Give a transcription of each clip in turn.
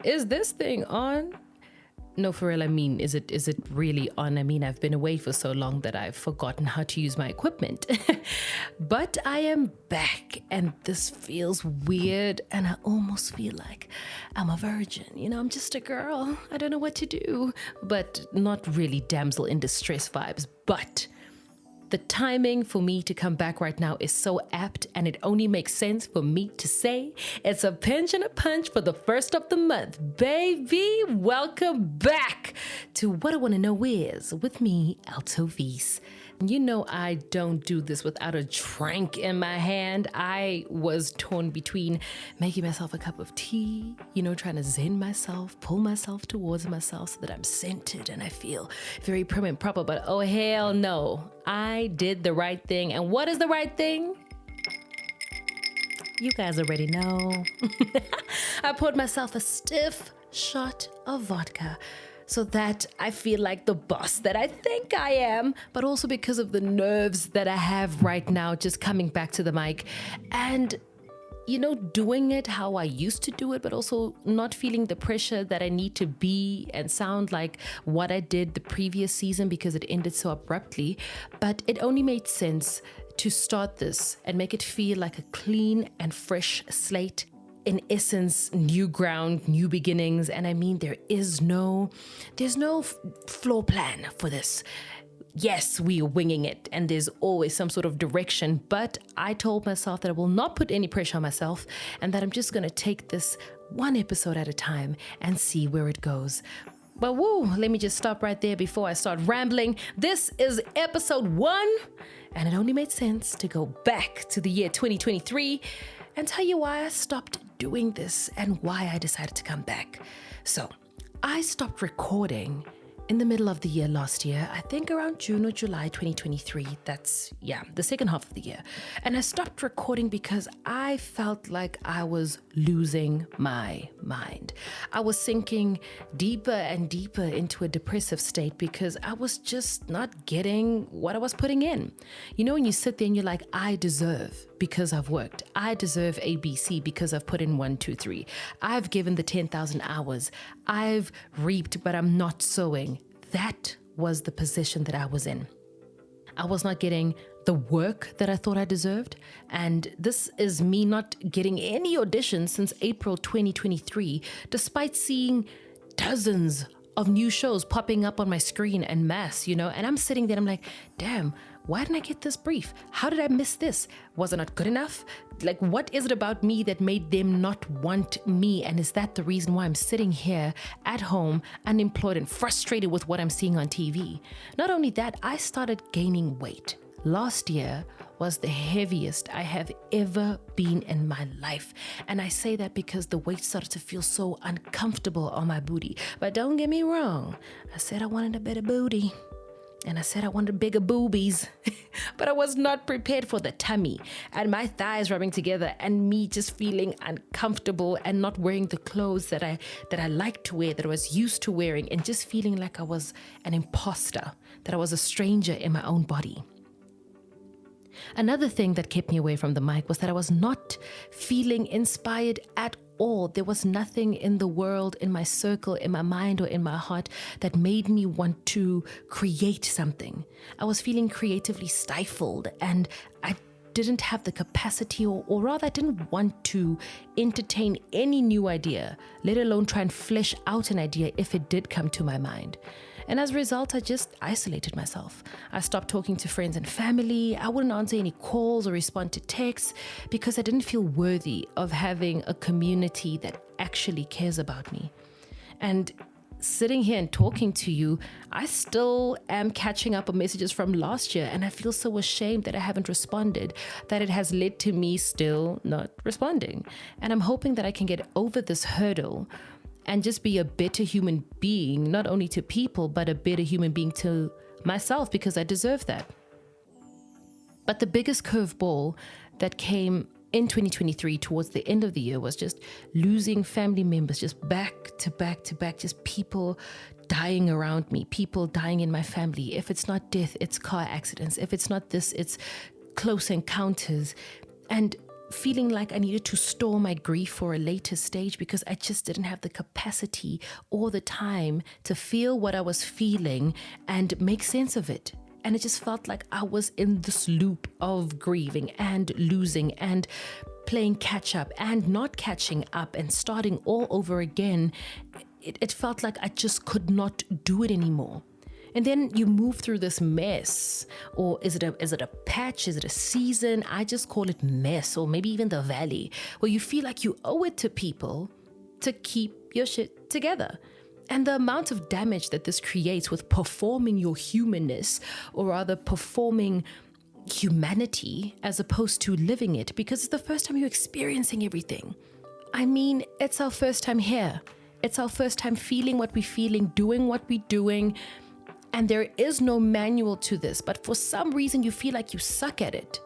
is this thing on? No, for real, I mean, is it really on? I mean, I've been away for so long that I've forgotten how to use my equipment. But I am back, and this feels weird, and I almost feel like I'm a virgin. I'm just a girl. I don't know what to do. But not really damsel in distress vibes, but the timing for me to come back right now is so apt, and it only makes sense for me to say it's a pinch and a punch for the first of the month. Baby, welcome back to What I Want to Know Is with me, Alto Vise. I don't do this without a drink in my hand. I was torn between making myself a cup of tea, trying to zen myself, pull myself towards myself so that I'm centered and I feel very prim and proper. But oh, hell no. I did the right thing. And what is the right thing? You guys already know. I poured myself a stiff shot of vodka so that I feel like the boss that I think I am, but also because of the nerves that I have right now, just coming back to the mic and, doing it how I used to do it, but also not feeling the pressure that I need to be and sound like what I did the previous season because it ended so abruptly. But it only made sense to start this and make it feel like a clean and fresh slate. In essence, new ground, new beginnings. And I mean, there's no floor plan for this. Yes, we are winging it and there's always some sort of direction, but I told myself that I will not put any pressure on myself and that I'm just going to take this one episode at a time and see where it goes. But let me just stop right there before I start rambling. This is episode 1, and it only made sense to go back to the year 2023 and tell you why I stopped doing this and why I decided to come back. So I stopped recording in the middle of the year last year, I think around June or July 2023. That's, the second half of the year. And I stopped recording because I felt like I was losing my mind. I was sinking deeper and deeper into a depressive state because I was just not getting what I was putting in. When you sit there and you're like, I deserve because I've worked. I deserve ABC because I've put in 1, 2, 3. I've given the 10,000 hours. I've reaped, but I'm not sowing. That was the position that I was in. I was not getting the work that I thought I deserved. And this is me not getting any auditions since April 2023, despite seeing dozens of new shows popping up on my screen en masse, and I'm sitting there and I'm like, damn, why didn't I get this brief? How did I miss this? Was it not good enough? Like, what is it about me that made them not want me? And is that the reason why I'm sitting here at home, unemployed and frustrated with what I'm seeing on TV? Not only that, I started gaining weight. Last year was the heaviest I have ever been in my life. And I say that because the weight started to feel so uncomfortable on my booty. But don't get me wrong. I said I wanted a better booty. And I said I wanted bigger boobies. But I was not prepared for the tummy and my thighs rubbing together and me just feeling uncomfortable and not wearing the clothes that I liked to wear, that I was used to wearing, and just feeling like I was an imposter, that I was a stranger in my own body. Another thing that kept me away from the mic was that I was not feeling inspired at all. There was nothing in the world, in my circle, in my mind, or in my heart that made me want to create something. I was feeling creatively stifled, and I didn't have the capacity, or rather I didn't want to entertain any new idea, let alone try and flesh out an idea if it did come to my mind. And as a result, I just isolated myself. I stopped talking to friends and family. I wouldn't answer any calls or respond to texts because I didn't feel worthy of having a community that actually cares about me. And sitting here and talking to you, I still am catching up on messages from last year, and I feel so ashamed that I haven't responded, that it has led to me still not responding. And I'm hoping that I can get over this hurdle and just be a better human being, not only to people, but a better human being to myself, because I deserve that. But the biggest curveball that came in 2023 towards the end of the year was just losing family members, just back to back to back, just people dying around me, people dying in my family. If it's not death, it's car accidents. If it's not this, it's close encounters. And feeling like I needed to store my grief for a later stage because I just didn't have the capacity or the time to feel what I was feeling and make sense of it. And it just felt like I was in this loop of grieving and losing and playing catch up and not catching up and starting all over again. It felt like I just could not do it anymore. And then you move through this mess, or is it a patch? Is it a season? I just call it mess, or maybe even the valley, where you feel like you owe it to people to keep your shit together. And the amount of damage that this creates with performing your humanness, or rather performing humanity as opposed to living it, because it's the first time you're experiencing everything. I mean, it's our first time here. It's our first time feeling what we're feeling, doing what we're doing. And there is no manual to this, but for some reason you feel like you suck at it.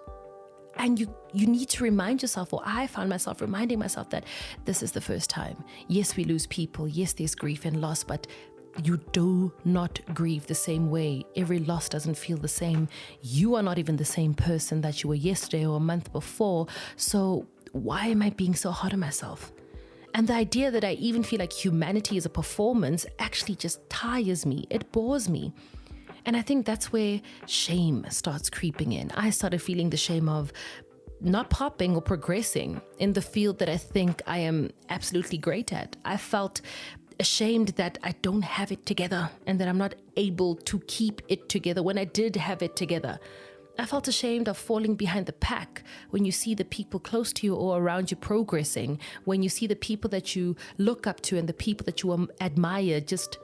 And you need to remind yourself, or I found myself reminding myself that this is the first time. Yes, we lose people. Yes, there's grief and loss, but you do not grieve the same way. Every loss doesn't feel the same. You are not even the same person that you were yesterday or a month before. So why am I being so hard on myself? And the idea that I even feel like humanity is a performance actually just tires me. It bores me. And I think that's where shame starts creeping in. I started feeling the shame of not popping or progressing in the field that I think I am absolutely great at. I felt ashamed that I don't have it together and that I'm not able to keep it together when I did have it together. I felt ashamed of falling behind the pack when you see the people close to you or around you progressing, when you see the people that you look up to and the people that you admire just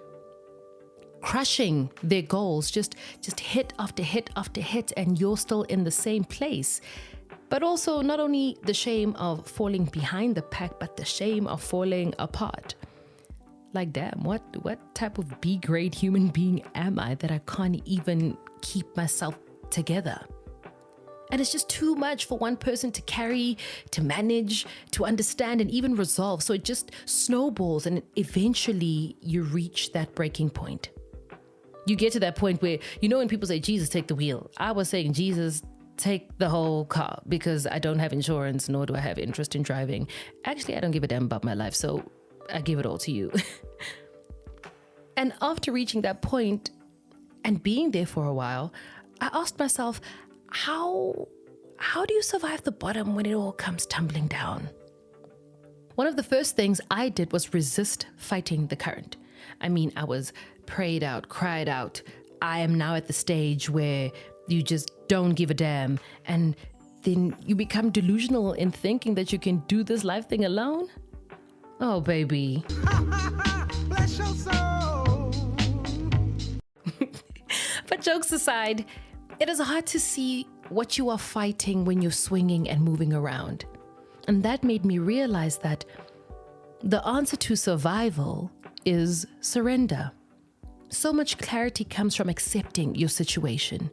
crushing their goals, just hit after hit after hit, and you're still in the same place. But also not only the shame of falling behind the pack, but the shame of falling apart. Like, damn, what type of B-grade human being am I that I can't even keep myself together? And it's just too much for one person to carry, to manage, to understand, and even resolve. So it just snowballs, and eventually you reach that breaking point. You get to that point where, when people say, Jesus, take the wheel. I was saying, Jesus, take the whole car, because I don't have insurance, nor do I have interest in driving. Actually, I don't give a damn about my life, so I give it all to you. And after reaching that point and being there for a while, I asked myself, how do you survive the bottom when it all comes tumbling down? One of the first things I did was resist fighting the current. I mean, I was prayed out, cried out. I am now at the stage where you just don't give a damn. And then you become delusional in thinking that you can do this life thing alone. Oh, baby. Bless your soul. But jokes aside, it is hard to see what you are fighting when you're swinging and moving around. And that made me realize that the answer to survival is surrender. So much clarity comes from accepting your situation.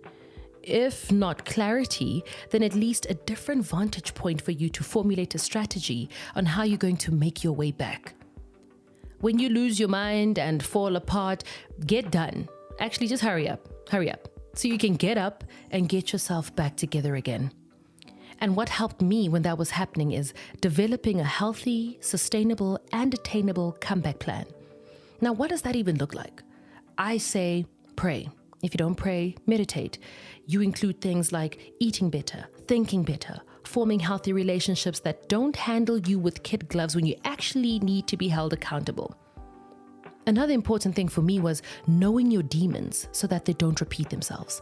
If not clarity, then at least a different vantage point for you to formulate a strategy on how you're going to make your way back. When you lose your mind and fall apart, get done. Actually, just hurry up, so you can get up and get yourself back together again. And what helped me when that was happening is developing a healthy, sustainable, and attainable comeback plan. Now, what does that even look like? I say pray. If you don't pray, meditate. You include things like eating better, thinking better, forming healthy relationships that don't handle you with kid gloves when you actually need to be held accountable. Another important thing for me was knowing your demons so that they don't repeat themselves.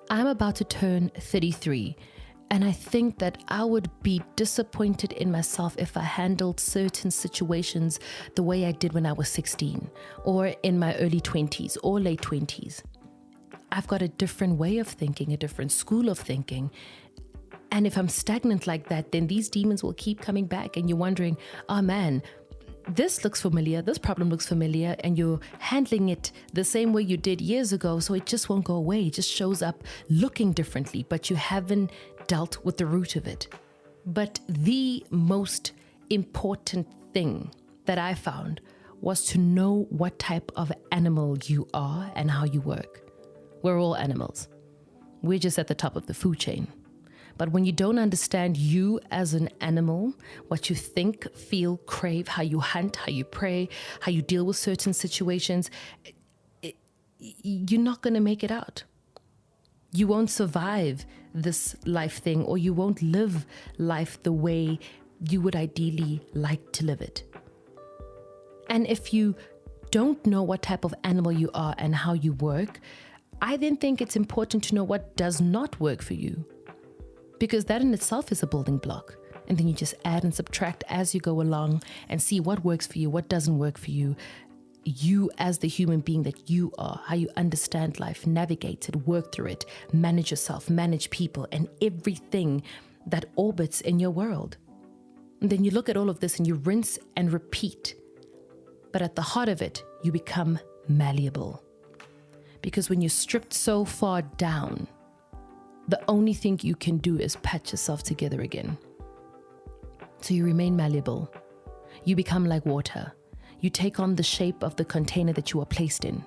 I'm about to turn 33, and I think that I would be disappointed in myself if I handled certain situations the way I did when I was 16, or in my early 20s or late 20s. I've got a different way of thinking, a different school of thinking. And if I'm stagnant like that, then these demons will keep coming back, and you're wondering, oh man, this looks familiar, this problem looks familiar, and you're handling it the same way you did years ago, so it just won't go away. It just shows up looking differently, but you haven't dealt with the root of it. But the most important thing that I found was to know what type of animal you are and how you work. We're all animals. We're just at the top of the food chain. But when you don't understand you as an animal, what you think, feel, crave, how you hunt, how you pray, how you deal with certain situations, you're not going to make it out. You won't survive this life thing, or you won't live life the way you would ideally like to live it. And if you don't know what type of animal you are and how you work, I then think it's important to know what does not work for you, because that in itself is a building block. And then you just add and subtract as you go along and see what works for you, what doesn't work for you. You as the human being that you are, how you understand life, navigate it, work through it, manage yourself, manage people, and everything that orbits in your world. And then you look at all of this and you rinse and repeat. But at the heart of it, you become malleable. Because when you're stripped so far down, the only thing you can do is patch yourself together again. So you remain malleable. You become like water. You take on the shape of the container that you are placed in.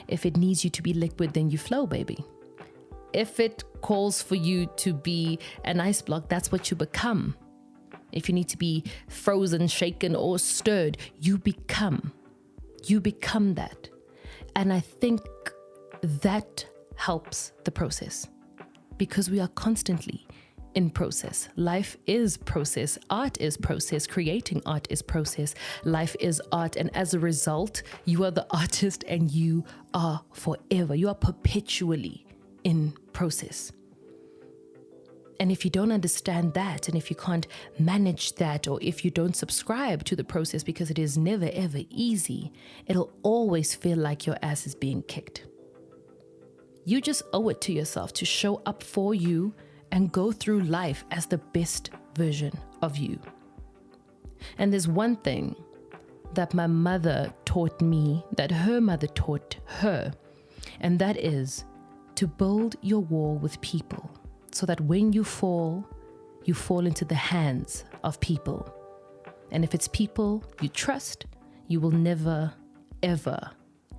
If it needs you to be liquid, then you flow, baby. If it calls for you to be an ice block, that's what you become. If you need to be frozen, shaken, or stirred, you become that. And I think that helps the process, because we are constantly in process. Life is process. Art is process. Creating art is process. Life is art. And as a result, you are the artist and you are forever. You are perpetually in process. And if you don't understand that, and if you can't manage that, or if you don't subscribe to the process, because it is never ever easy, it'll always feel like your ass is being kicked. You just owe it to yourself to show up for you and go through life as the best version of you. And there's one thing that my mother taught me, that her mother taught her, and that is to build your wall with people, so that when you fall into the hands of people. And if it's people you trust, you will never, ever,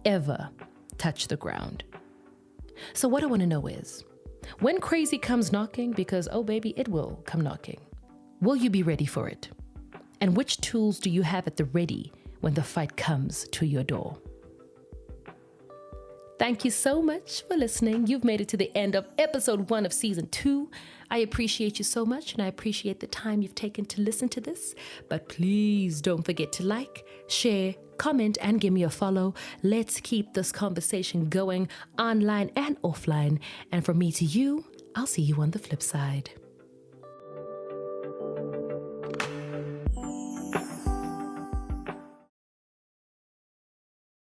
ever touch the ground. So what I want to know is, when crazy comes knocking, because, oh baby, it will come knocking, will you be ready for it? And which tools do you have at the ready when the fight comes to your door? Thank you so much for listening. You've made it to the end of episode 1 of season 2. I appreciate you so much, and I appreciate the time you've taken to listen to this. But please don't forget to like, share, comment, and give me a follow. Let's keep this conversation going online and offline. And from me to you, I'll see you on the flip side.